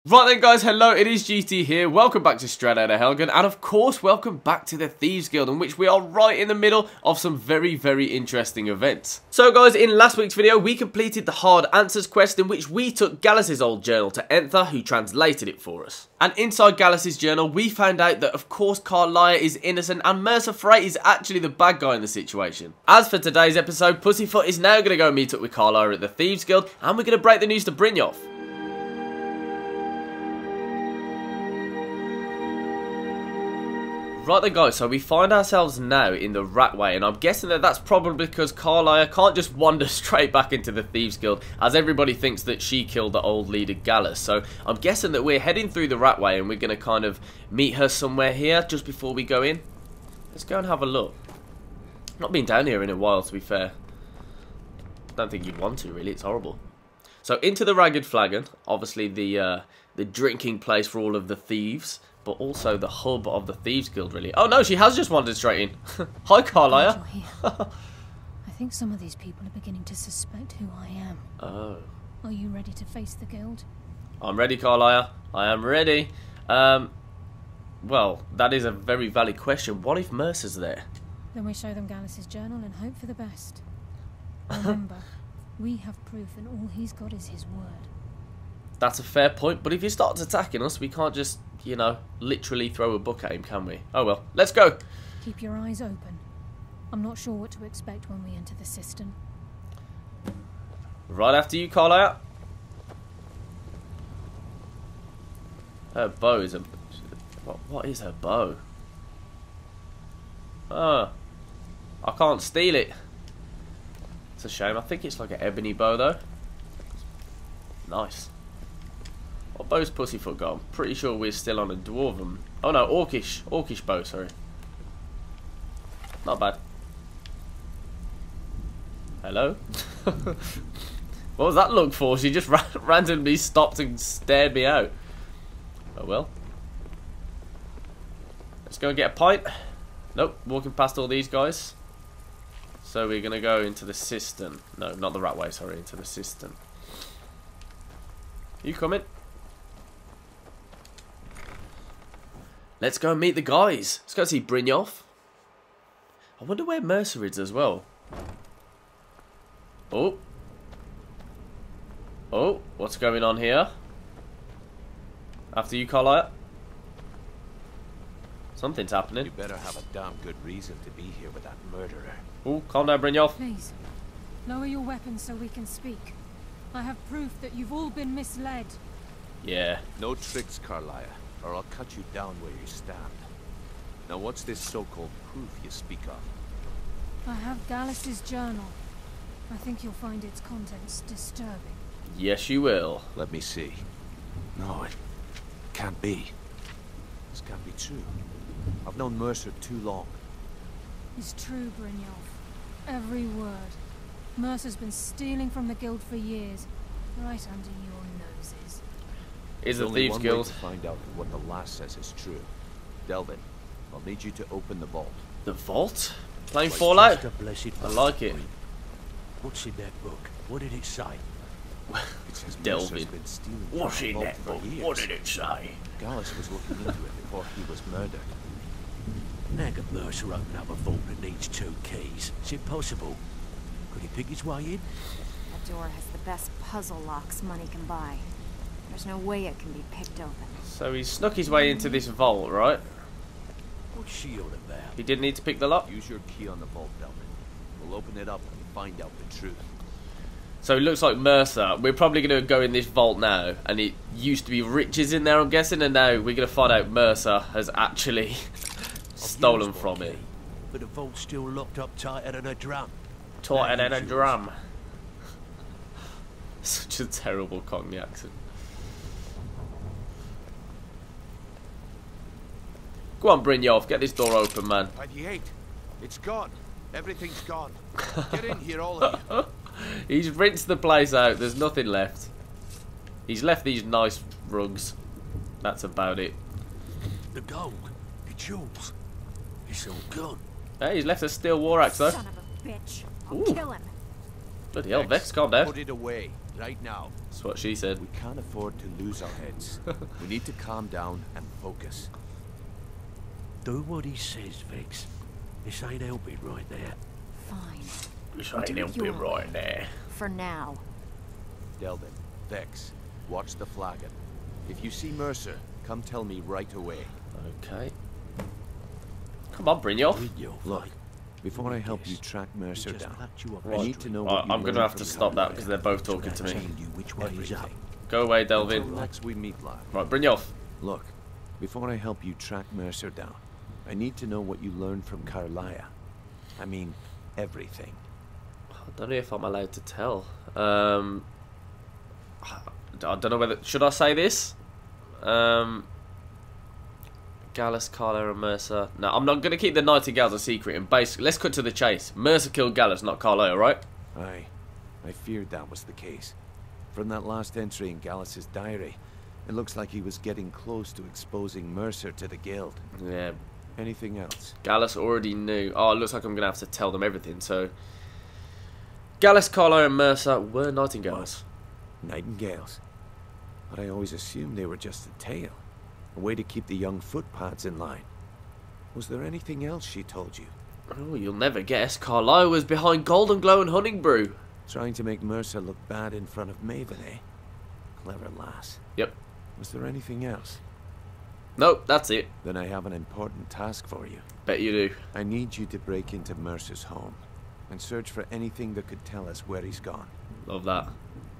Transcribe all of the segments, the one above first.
Right then guys, hello, it is GT here, welcome back to Straight Outta Helgen, and of course welcome back to the Thieves Guild, in which we are right in the middle of some very interesting events. So guys, in last week's video we completed the Hard Answers quest, in which we took Gallus' old journal to Enther, who translated it for us. And inside Gallus' journal we found out that of course Carlia is innocent and Mercer is actually the bad guy in the situation. As for today's episode, Pussyfoot is now going to go meet up with Carlia at the Thieves Guild, and we're going to break the news to Brynjolf. Right then guys, so we find ourselves now in the Ratway, and I'm guessing that that's probably because Carlia can't just wander straight back into the Thieves Guild, as everybody thinks that she killed the old leader Gallus. So I'm guessing that we're heading through the Ratway and we're going to kind of meet her somewhere here just before we go in. Let's go and have a look. Not been down here in a while, to be fair. Don't think you'd want to, really. It's horrible. So into the Ragged Flagon, obviously the drinking place for all of the thieves, but also the hub of the Thieves Guild, really. Oh no, she has just wandered straight in. Hi, Carlia. I think some of these people are beginning to suspect who I am. Oh. Are you ready to face the guild? I'm ready, Carlia. I am ready. Well, that is a very valid question. What if Mercer's there? Then we show them Gallus' journal and hope for the best. Remember, we have proof and all he's got is his word. That's a fair point, but if he starts attacking us, we can't just, you know, literally throw a book at him, can we? Oh well, let's go. Keep your eyes open. I'm not sure what to expect when we enter the cistern. Right after you, Carlia. Her bow is a... What is her bow? Oh. I can't steal it. It's a shame. I think it's like an ebony bow, though. Nice. What bow's Pussyfoot got? I'm pretty sure we're still on a dwarven. Oh no, orcish bow, sorry. Not bad. Hello? What was that look for? She just randomly stopped and stared me out. Oh well. Let's go and get a pint. Nope, walking past all these guys. So we're gonna go into the cistern. No, not the Ratway, sorry, into the cistern. You coming? Let's go and meet the guys. Let's go see Brynjolf. I wonder where Mercer is as well. Oh. Oh, what's going on here? After you, Carlia. Something's happening. You better have a damn good reason to be here with that murderer. Oh, calm down, Brynjolf. Please, lower your weapons so we can speak. I have proof that you've all been misled. Yeah. No tricks, Carlia, or I'll cut you down where you stand. Now what's this so-called proof you speak of? I have Gallus' journal. I think you'll find its contents disturbing. Yes, you will. Let me see. No, it can't be. This can't be true. I've known Mercer too long. It's true, Brynjolf. Every word. Mercer's been stealing from the guild for years, right under your noses. Is the There's only Thieves one Guild way to find out what the lass says is true. Delvin, I'll need you to open the vault. The vault? Playing Fallout? I like it. What's in that book? What did it say? It says Delvin. Mercer's been stealing What's from the in vault that for book? years. What did it say? Gallus was looking into it before he was murdered. How can Mercer open up a vault that needs 2 keys? Is it possible? Could he pick his way in? That door has the best puzzle locks money can buy. There's no way it can be picked open. So he snuck his way into this vault, right? What's she all about? He didn't need to pick the lock. Use your key on the vault, Delvin. We'll open it up and find out the truth. So it looks like Mercer. We're probably going to go in this vault now, and it used to be riches in there, I'm guessing, and now we're going to find out Mercer has actually stolen from it. But the vault's still locked up tighter than a drum. Tighter than a drum. Such a terrible Cockney accent. Go on, Brynjolf, get this door open, man. 98. It's gone. Everything's gone. Get in here, all of you. He's rinsed the place out. There's nothing left. He's left these nice rugs. That's about it. The gold, the jewels, it's all gone. Hey, he's left a steel war axe though. Son of a bitch. I'll Ooh. kill him. Bloody hell, Vex, calm down. Put it away. right now. That's what she said. We can't afford to lose our heads. We need to calm down and focus. Do what he says, Vex. This ain't helping right there. Fine. This ain't helping right there. For now. Delvin, Vex, watch the flagon. If you see Mercer, come tell me right away. Okay. Come on, Brynjolf. Look, before I help you track Mercer down, I Right. need to know what you I'm going to have to stop that because they're both talking to me. Which way is up? Go away, Until Delvin. next we meet, lad. Right, Brynjolf. Look, before I help you track Mercer down, I need to know what you learned from Carlia. I mean, everything. I don't know if I'm allowed to tell. I don't know whether... Should I say this? Gallus, Carla and Mercer. No, I'm not going to keep the Nightingales a secret. And basically, let's cut to the chase. Mercer killed Gallus, not Carla, right? Aye, I feared that was the case. From that last entry in Gallus's diary, it looks like he was getting close to exposing Mercer to the guild. Yeah. Anything else? Gallus already knew. Oh, it looks like I'm going to have to tell them everything, so... Gallus, Carla and Mercer were Nightingales. Nightingales? But I always assumed they were just a tale. A way to keep the young footpads in line. Was there anything else she told you? Oh, you'll never guess. Carlisle was behind Golden Glow and Hunting Brew. Trying to make Mercer look bad in front of Maven, eh? Clever lass. Yep. Was there anything else? Nope, that's it. Then I have an important task for you. Bet you do. I need you to break into Mercer's home and search for anything that could tell us where he's gone. Love that.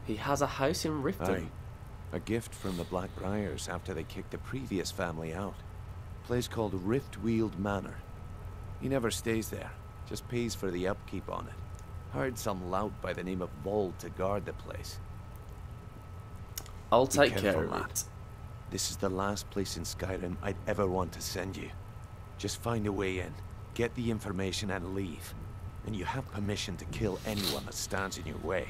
He has a house in Riftweald. Aye. A gift from the Blackbriars after they kicked the previous family out. Place called Riftweald Manor. He never stays there, just pays for the upkeep on it. Hired some lout by the name of Vald to guard the place. I'll Be take careful, care of lad. it. This is the last place in Skyrim I'd ever want to send you. Just find a way in, get the information and leave. And you have permission to kill anyone that stands in your way.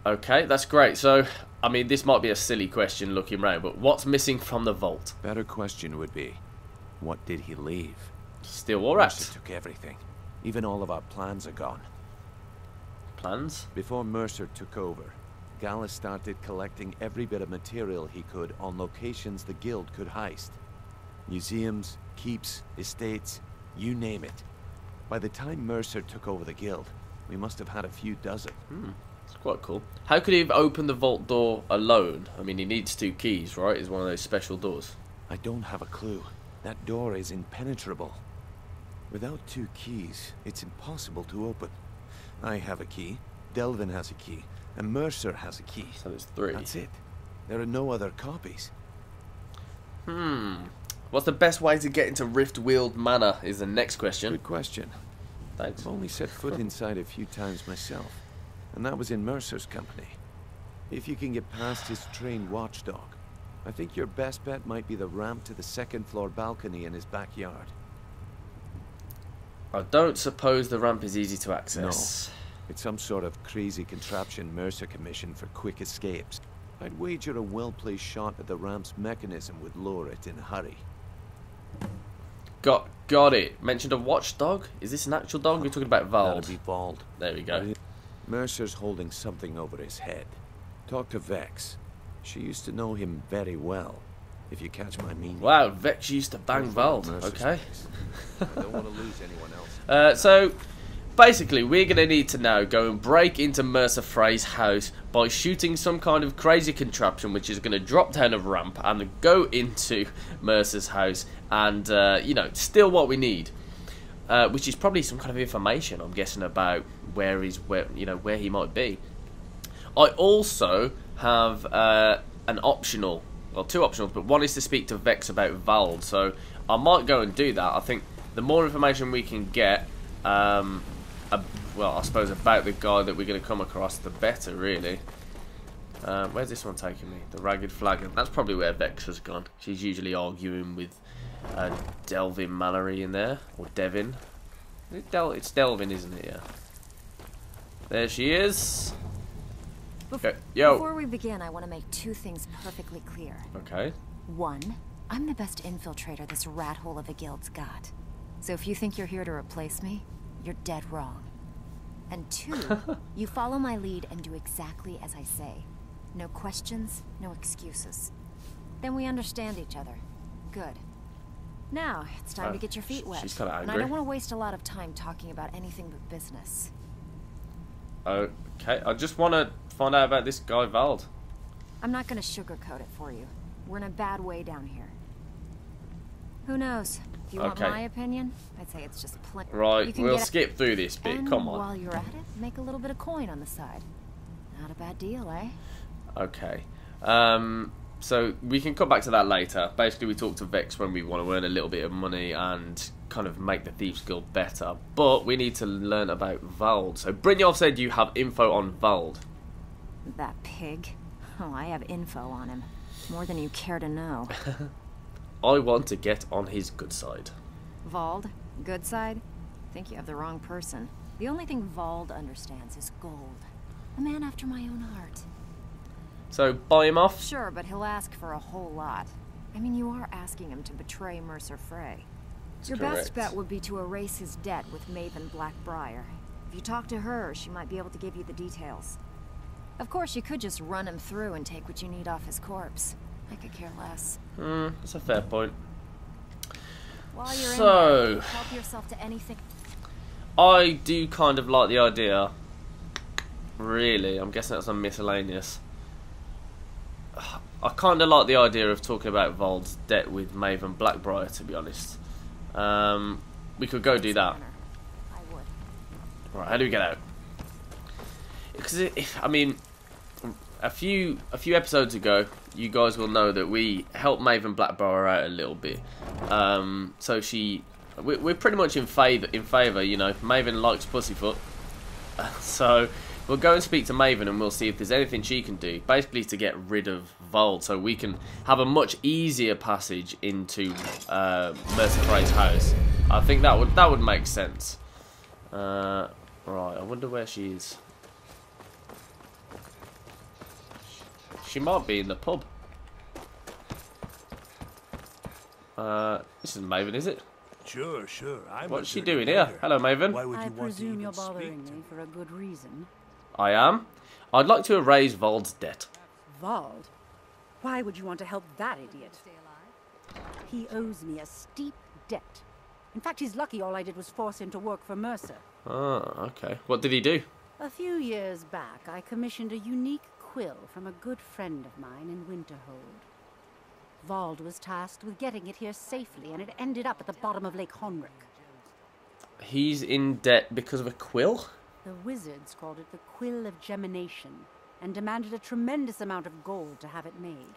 Okay, that's great. So, I mean, this might be a silly question looking round, but what's missing from the vault? Better question would be, what did he leave? Still alright. Mercer took everything. Even all of our plans are gone. Plans? Before Mercer took over, Gallus started collecting every bit of material he could on locations the guild could heist. Museums, keeps, estates, you name it. By the time Mercer took over the guild, we must have had a few dozen. It's quite cool. How could he have opened the vault door alone? I mean, he needs 2 keys, right? It's one of those special doors. I don't have a clue. That door is impenetrable. Without 2 keys, it's impossible to open. I have a key, Delvin has a key, and Mercer has a key. So there's 3. That's it. There are no other copies. What's the best way to get into Riftweald Manor is the next question. Good question. Thanks. I've only set foot inside a few times myself, and that was in Mercer's company. If you can get past his trained watchdog, I think your best bet might be the ramp to the 2nd floor balcony in his backyard. I don't suppose the ramp is easy to access. No. It's some sort of crazy contraption Mercer commissioned for quick escapes. I'd wager a well-placed shot at the ramp's mechanism would lower it in a hurry. Got it. Mentioned a watchdog? Is this an actual dog? We're talking about Vald. That'll be Vald. There we go. Mercer's holding something over his head. Talk to Vex. She used to know him very well, if you catch my meaning. Wow, Vex used to bang Vald. Mercer's Okay. place. I don't want to lose anyone else. So, basically, we're going to need to now go and break into Mercer Frey's house by shooting some kind of crazy contraption which is going to drop down a ramp and go into Mercer's house and, you know, steal what we need. Which is probably some kind of information, I'm guessing, about where he might be. I also have an optional, well, 2 optionals, but one is to speak to Vex about Vald, so I might go and do that. I think the more information we can get, well, I suppose about the guy that we're going to come across, the better, really. Where's this one taking me? The Ragged Flagon. That's probably where Vex has gone. She's usually arguing with Delvin Mallory in there, or Devin. It's Delvin, isn't it? Yeah. There she is. Before we begin, I want to make 2 things perfectly clear. Okay. 1, I'm the best infiltrator this rat hole of a guild's got. So if you think you're here to replace me, you're dead wrong. And 2, you follow my lead and do exactly as I say. No questions, no excuses. Then we understand each other. Good. Now, it's time to get your feet wet. She's kind of angry. And I don't want to waste a lot of time talking about anything but business. Okay, I just want to find out about this guy, Vald. I'm not going to sugarcoat it for you. We're in a bad way down here. Who knows? If you want my opinion, I'd say it's just plain. Right, we'll skip through this bit, and come on. while you're at it, make a little bit of coin on the side. Not a bad deal, eh? Okay. So we can come back to that later. Basically, we talk to Vex when we want to earn a little bit of money and kind of make the Thieves Guild better. But we need to learn about Vald. So Brynjolf said you have info on Vald. That pig. Oh, I have info on him. More than you care to know. I want to get on his good side. Vald? Good side? Think you have the wrong person. The only thing Vald understands is gold. A man after my own heart. So, buy him off? Sure, but he'll ask for a whole lot. I mean, you are asking him to betray Mercer Frey. Your best bet would be to erase his debt with Maven Blackbriar. If you talk to her, she might be able to give you the details. Of course, you could just run him through and take what you need off his corpse. I could care less. That's a fair point. While you're in there, help yourself to anything. I do kind of like the idea. Really, I'm guessing that's on miscellaneous. I kind of like the idea of talking about Vald's debt with Maven Blackbriar, to be honest. We could go do that. I would. Right, how do we get out? Because I mean, a few episodes ago, you guys will know that we helped Maven Blackbriar out a little bit. So we're pretty much in favour. You know, Maven likes Pussyfoot, so we'll go and speak to Maven and we'll see if there's anything she can do, basically to get rid of Vald, so we can have a much easier passage into Mercer Frey's house. I think that would make sense. Right, I wonder where she is. She might be in the pub. This is Maven, is it? Sure. What's she doing here? Hello, Maven. Why would you I want presume to you're even bothering speak to me for a good reason. I am. I'd like to erase Vald's debt. Vald? Why would you want to help that idiot? He owes me a steep debt. In fact, he's lucky all I did was force him to work for Mercer. Oh, okay. What did he do? A few years back, I commissioned a unique quill from a good friend of mine in Winterhold. Vald was tasked with getting it here safely, and it ended up at the bottom of Lake Honrick. He's in debt because of a quill? The wizards called it the Quill of Gemination, and demanded a tremendous amount of gold to have it made.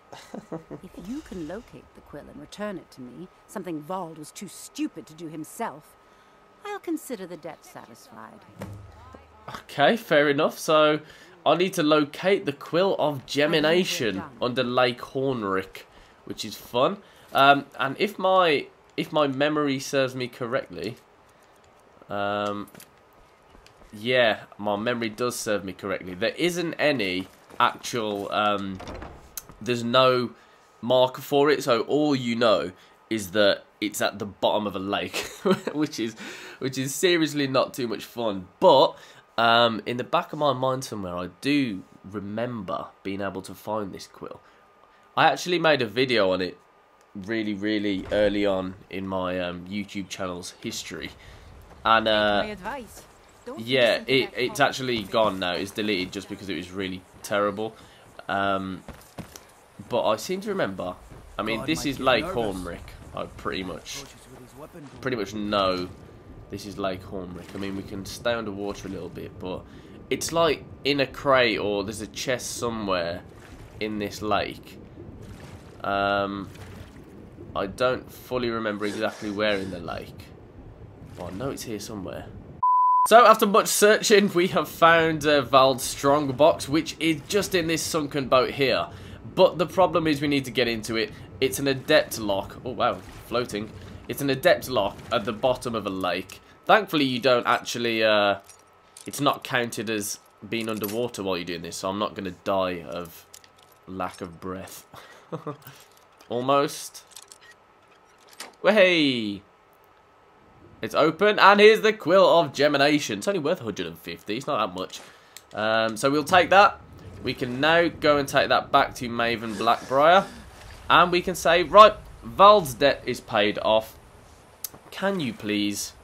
If you can locate the quill and return it to me, something Vald was too stupid to do himself, I'll consider the debt satisfied. Okay, fair enough. So, I need to locate the Quill of Gemination under Lake Hornrick, which is fun. And if my memory serves me correctly, yeah, my memory does serve me correctly. There isn't any actual, there's no marker for it, so all you know is that it's at the bottom of a lake, which is seriously not too much fun. But in the back of my mind somewhere, I do remember being able to find this quill. I actually made a video on it really early on in my YouTube channel's history, and yeah, it's actually gone now. It's deleted just because it was really terrible. But I seem to remember. I mean, this is Lake Hornrick. I pretty much know this is Lake Hornrick. I mean, we can stay underwater a little bit, but it's like in a crate or there's a chest somewhere in this lake. I don't fully remember exactly where in the lake, but I know it's here somewhere. So after much searching, we have found Vald's strong box, which is just in this sunken boat here. But the problem is we need to get into it. It's an adept lock. Oh wow, floating. It's an adept lock at the bottom of a lake. Thankfully you don't actually, it's not counted as being underwater while you're doing this, so I'm not going to die of lack of breath. Almost. Hey! It's open, and here's the Quill of Gemination. It's only worth 150. It's not that much. So we'll take that. We can now go and take that back to Maven Blackbriar. And we can say, right, Vald's debt is paid off. Can you please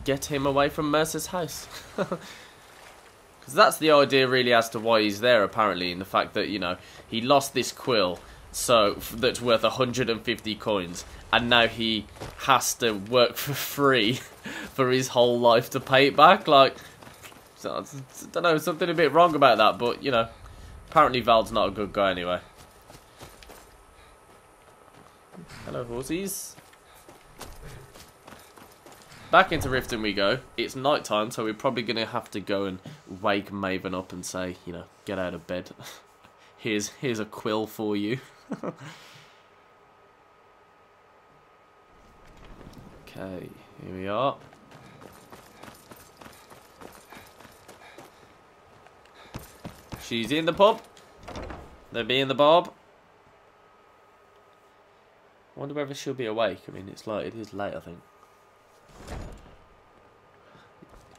get him away from Mercer's house? Because that's the idea really as to why he's there, apparently, in the fact that, you know, he lost this quill so that's worth 150 coins, and now he has to work for free for his whole life to pay it back. Like, I don't know, something a bit wrong about that, but, you know, apparently Vald's not a good guy anyway. Hello, horsies. Back into Riften we go. It's night time, so we're probably going to have to go and wake Maven up and say, you know, get out of bed. Here's a quill for you. Okay, here we are. She's in the pub. They'll be in the bob. I wonder whether she'll be awake. I mean, it's like, it is late, I think.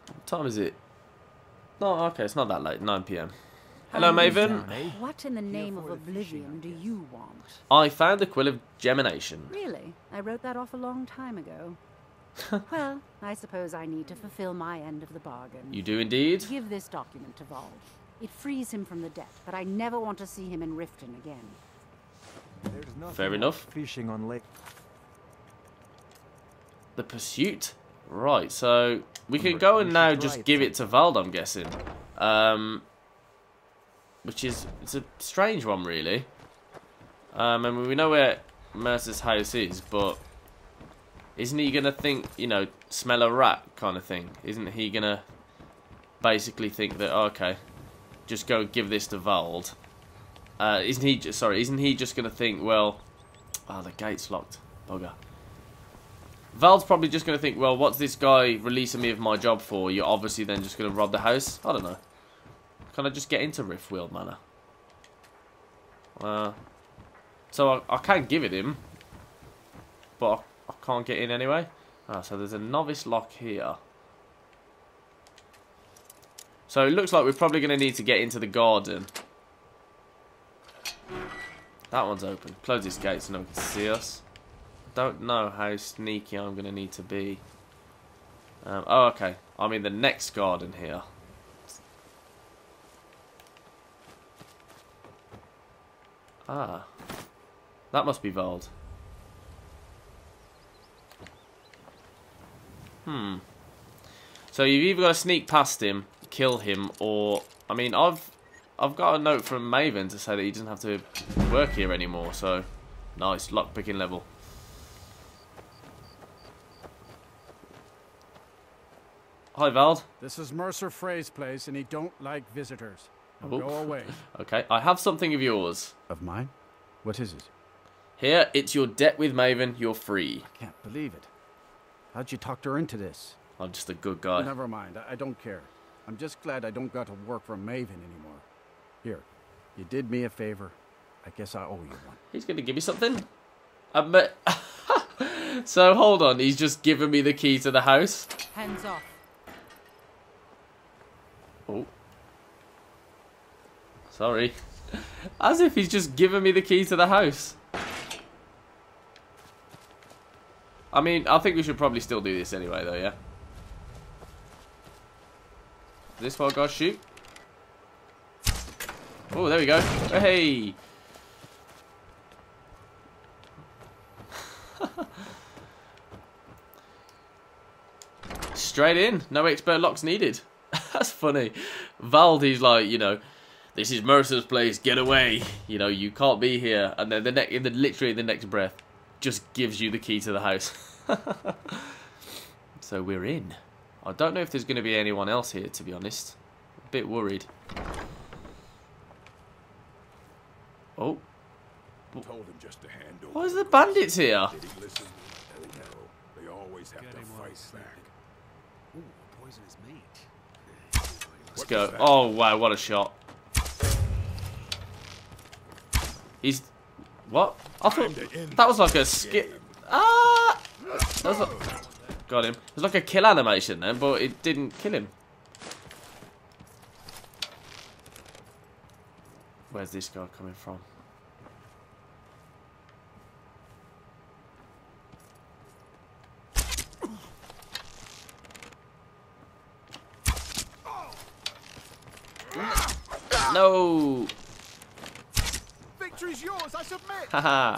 What time is it? No, okay, it's not that late. 9 PM. Hello, Maven. What in the name of oblivion do you want? I found the Quill of Gemination. Really? I wrote that off a long time ago. Well, I suppose I need to fulfill my end of the bargain. You do indeed. Give this document to Vald. It frees him from the debt, but I never want to see him in Riften again. Fair enough. Fishing on lake. The pursuit? Right, so we can go and now just give it to Vald, I'm guessing. Which is, it's a strange one, really. I mean, we know where Mercer's house is, but isn't he going to think, you know, smell a rat kind of thing? Isn't he going to basically think that, oh, okay, just go give this to Vald? Isn't he just going to think, well, oh, the gate's locked, bugger. Vald's probably just going to think, well, what's this guy releasing me of my job for? You're obviously then just going to rob the house? I don't know. Can I just get into Riftweald Manor? So I can give it him, but I can't get in anyway. Ah, so there's a novice lock here. So it looks like we're probably going to need to get into the garden. That one's open. Close this gate so no one can see us. Don't know how sneaky I'm going to need to be. Oh, okay. I'm in the next garden here. Ah. That must be Vald. So you've either got to sneak past him, kill him, or... I mean, I've got a note from Maven to say that he doesn't have to work here anymore, so... Nice, lockpicking level. Hi, Vald. This is Mercer Frey's place, and he don't like visitors. Now go away. Okay, I have something of yours. Of mine? What is it? Here, it's your debt with Maven. You're free. I can't believe it. How'd you talk her into this? I'm just a good guy. Never mind. I don't care. I'm just glad I don't got to work for Maven anymore. Here, you did me a favor. I guess I owe you one. He's going to give me something? So, hold on. He's just given me the key to the house. Hands off. Oh. Sorry. As if he's just given me the key to the house. I mean, I think we should probably still do this anyway, though, yeah? This one got shoot. Oh, there we go. Hey! Straight in. No expert locks needed. That's funny. Vald, he's like, you know, this is Mercer's place, get away. You know, you can't be here. And then literally the next breath, just gives you the key to the house. So we're in. I don't know if there's going to be anyone else here, to be honest. A bit worried. Oh. Told him just to hand over. Why is the bandits here? Did he listen? No. They always have to fight back. Ooh, poisonous meat. Let's go. Oh, wow, what a shot. He's... What? I thought that was like a skip. Ah! Got him. It was like a kill animation then, but it didn't kill him. Where's this guy coming from? No! Victory's yours, I submit! Haha!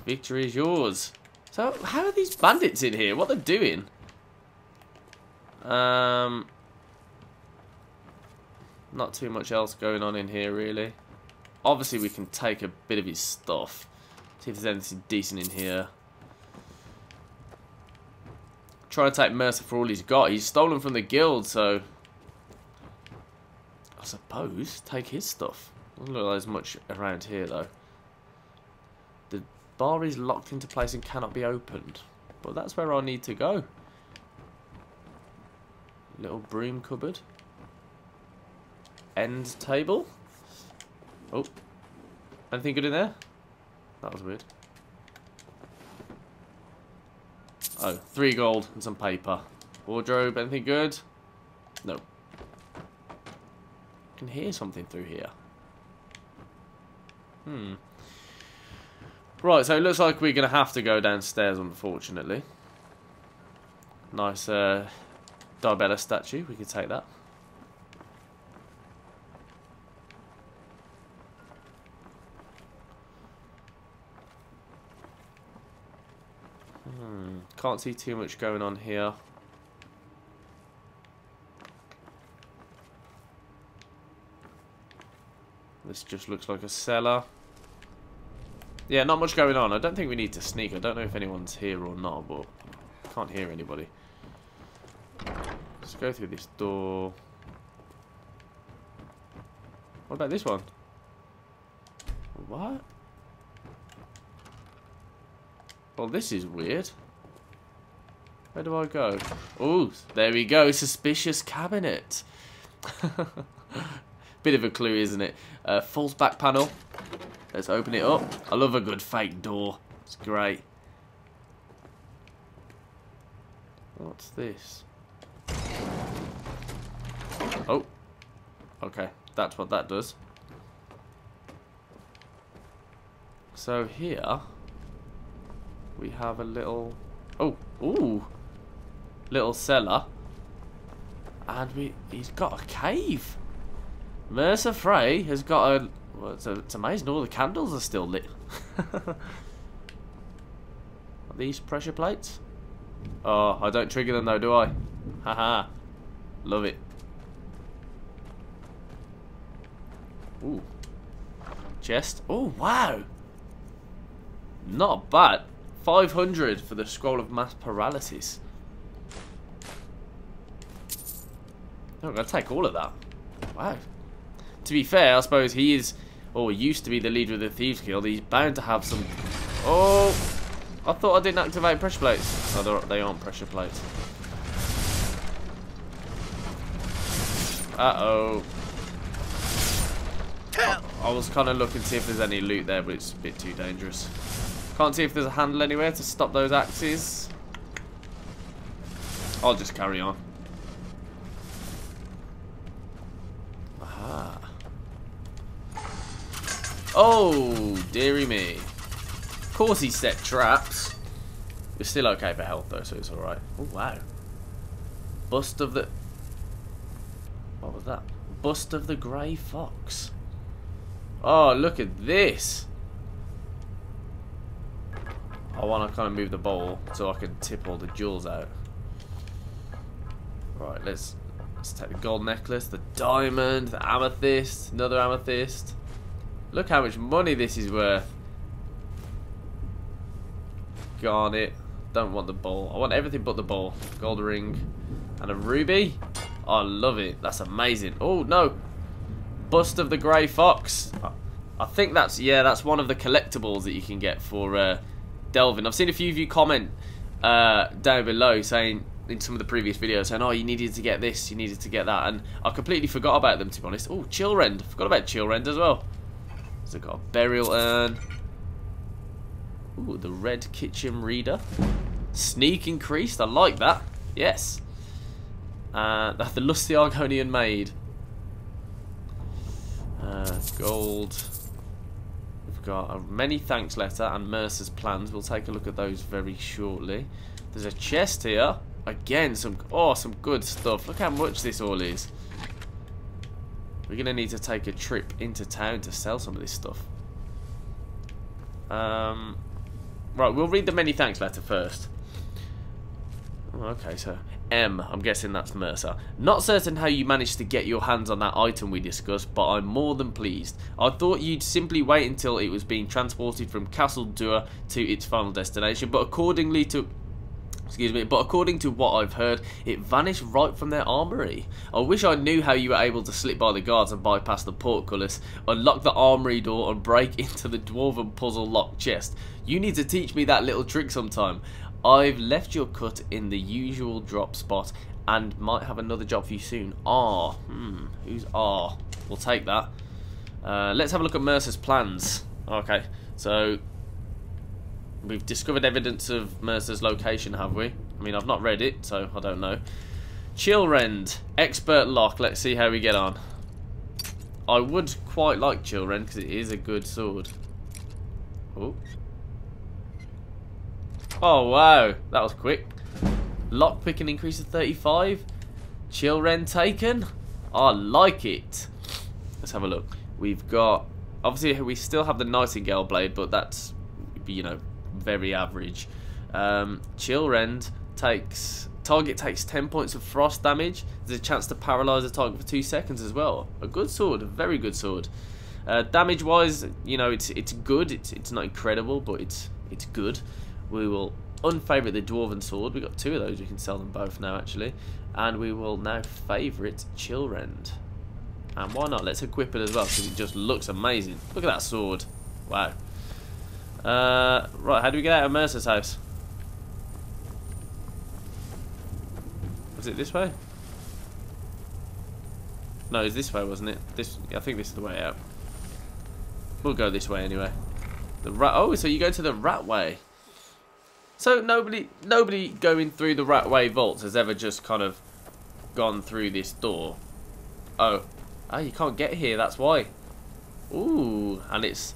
Victory is yours. So, how are these bandits in here? What they're doing? Not too much else going on in here, really. Obviously, we can take a bit of his stuff. See if there's anything decent in here. Try to take Mercer for all he's got. He's stolen from the guild, so I suppose take his stuff. Doesn't look like there's much around here, though. The bar is locked into place and cannot be opened. But that's where I need to go. Little broom cupboard. End table. Oh. Anything good in there? That was weird. Oh, 3 gold and some paper. Wardrobe, anything good? No. I can hear something through here. Right, so it looks like we're going to have to go downstairs, unfortunately. Nice Diabella statue. We can take that. Can't see too much going on here. This just looks like a cellar. Yeah, not much going on. I don't think we need to sneak. I don't know if anyone's here or not, but I can't hear anybody. Let's go through this door. What about this one? What? Well, this is weird. Where do I go? Oh, there we go. Suspicious cabinet. Bit of a clue, isn't it? False back panel. Let's open it up. I love a good fake door. It's great. What's this? Oh. Okay. That's what that does. So here we have a little... Oh. Ooh. Little cellar. And he's got a cave. Mercer Frey has got a... Well, it's amazing all the candles are still lit. Are these pressure plates? Oh, I don't trigger them though, do I? Haha. Love it. Ooh. Chest. Oh, wow. Not bad. 500 for the Scroll of Mass Paralysis. I'm going to take all of that. Wow. To be fair, I suppose he is, or used to be the leader of the Thieves Guild. He's bound to have some... Oh! I thought I didn't activate pressure plates. Oh, they aren't pressure plates. Uh-oh. I was kind of looking to see if there's any loot there, but it's a bit too dangerous. Can't see if there's a handle anywhere to stop those axes. I'll just carry on. Aha. Oh, dearie me. Of course he set traps. We're still okay for health though, so it's alright. Oh, wow. Bust of the... What was that? Bust of the Grey Fox. Oh, look at this. I want to kind of move the bowl so I can tip all the jewels out. Right, let's take the gold necklace, the diamond, the amethyst, another amethyst. Look how much money this is worth. Garnet. Don't want the bowl. I want everything but the bowl. Gold ring and a ruby. Oh, I love it. That's amazing. Oh, no. Bust of the Grey Fox. I think that's, yeah, that's one of the collectibles that you can get for delving. I've seen a few of you comment down below saying, in some of the previous videos, saying, oh, you needed to get this, you needed to get that, and I completely forgot about them, to be honest. Oh, Chillrend. Forgot about Chillrend as well. So I've got a burial urn. Ooh, the red kitchen reader. Sneak increased. I like that. Yes. The lusty Argonian maid. Gold. We've got a many thanks letter and Mercer's plans. We'll take a look at those very shortly. There's a chest here. Again, some good stuff. Look how much this all is. We're going to need to take a trip into town to sell some of this stuff. Right, we'll read the many thanks letter first. Oh, okay, so M, I'm guessing that's Mercer. Not certain how you managed to get your hands on that item we discussed, but I'm more than pleased. I thought you'd simply wait until it was being transported from Castle Dua to its final destination, but according to what I've heard, it vanished right from their armory. I wish I knew how you were able to slip by the guards and bypass the portcullis, unlock the armory door and break into the dwarven puzzle lock chest. You need to teach me that little trick sometime. I've left your cut in the usual drop spot and might have another job for you soon. R. Who's R? We'll take that. Let's have a look at Mercer's plans. Okay, so we've discovered evidence of Mercer's location, have we? I mean, I've not read it, so I don't know. Chillrend, expert lock. Let's see how we get on. I would quite like Chillrend because it is a good sword. Oh. Oh, wow. That was quick. Lockpick an increase of 35. Chillrend taken. I like it. Let's have a look. We've got... Obviously, we still have the Nightingale blade, but that's, you know, very average. Chillrend takes... Target takes 10 points of frost damage. There's a chance to paralyze the target for 2 seconds as well. A good sword. A very good sword. Damage-wise, you know, it's good. It's not incredible, but it's good. We will unfavourite the Dwarven Sword. We've got 2 of those. We can sell them both now, actually. And we will now favourite Chillrend. And why not? Let's equip it as well, because it just looks amazing. Look at that sword. Wow. Right, how do we get out of Mercer's house? Was it this way? No, it was this way, wasn't it? I think this is the way out. We'll go this way anyway. Oh, so you go to the Ratway. So nobody going through the Ratway vaults has ever just kind of gone through this door. Oh, you can't get here. That's why. Ooh, and it's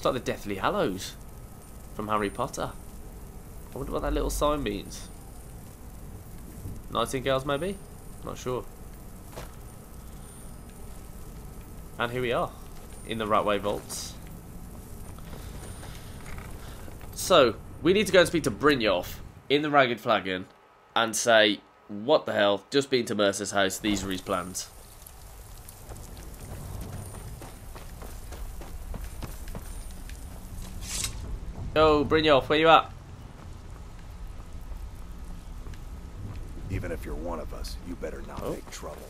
like the Deathly Hallows from Harry Potter. I wonder what that little sign means. Nightingales, maybe? Not sure. And here we are in the Ratway vaults. So we need to go and speak to Brynjolf in the Ragged Flagon and say, what the hell, just been to Mercer's house, these are his plans. Yo, Brynjolf, where you at? Even if you're one of us, you better not make trouble.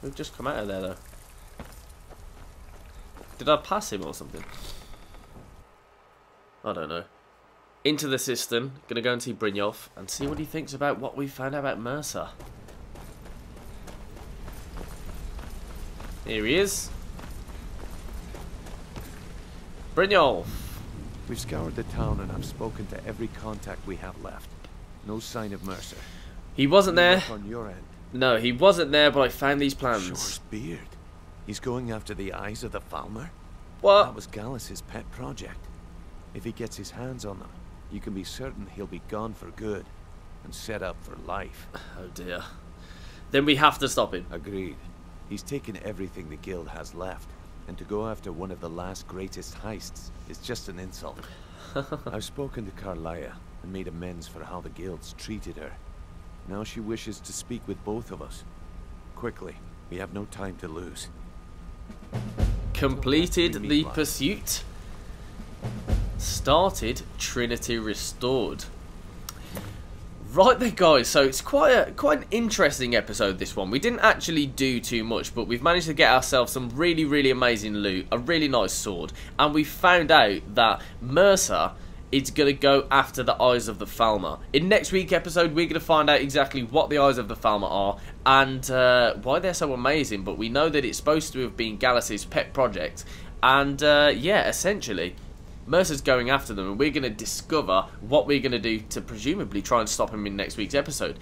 We've just come out of there, though. Did I pass him or something? I don't know. Into the cistern. Gonna go and see Brynjolf and see what he thinks about what we found out about Mercer. Here he is. Brynjolf. We've scoured the town and I've spoken to every contact we have left. No sign of Mercer. He wasn't there. On your end. No, he wasn't there, but I found these plans. Shore's beard. He's going after the eyes of the Falmer? What? That was Gallus's pet project. If he gets his hands on them, you can be certain he'll be gone for good and set up for life. Oh dear. Then we have to stop him. Agreed. He's taken everything the guild has left, and to go after one of the last greatest heists is just an insult. I've spoken to Carlia and made amends for how the guild's treated her. Now she wishes to speak with both of us. Quickly, we have no time to lose. Completed the pursuit. Started Trinity Restored. Right there, guys, so it's quite an interesting episode, this one. We didn't actually do too much, but we've managed to get ourselves some really, really amazing loot, a really nice sword, and we found out that Mercer is going to go after the Eyes of the Falmer. In next week's episode, we're going to find out exactly what the Eyes of the Falmer are and why they're so amazing, but we know that it's supposed to have been Gallus's pet project, and yeah, essentially, Mercer's going after them, and we're going to discover what we're going to do to presumably try and stop him in next week's episode.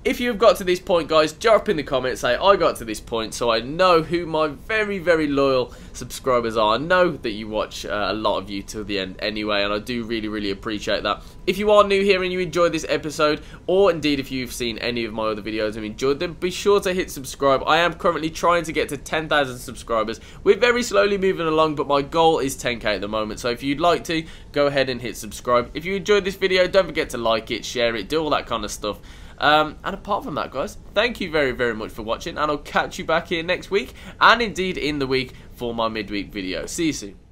If you've got to this point, guys, drop in the comments, say I got to this point, so I know who my very, very loyal subscribers are. I know that you watch a lot of you till the end anyway, and I do really, really appreciate that. If you are new here and you enjoyed this episode, or indeed if you've seen any of my other videos and enjoyed them, be sure to hit subscribe. I am currently trying to get to 10,000 subscribers. We're very slowly moving along, but my goal is 10k at the moment, so if you'd like to, go ahead and hit subscribe. If you enjoyed this video, don't forget to like it, share it, do all that kind of stuff. And apart from that, guys, thank you very, very much for watching, and I'll catch you back here next week, and indeed in the week for my midweek video. See you soon.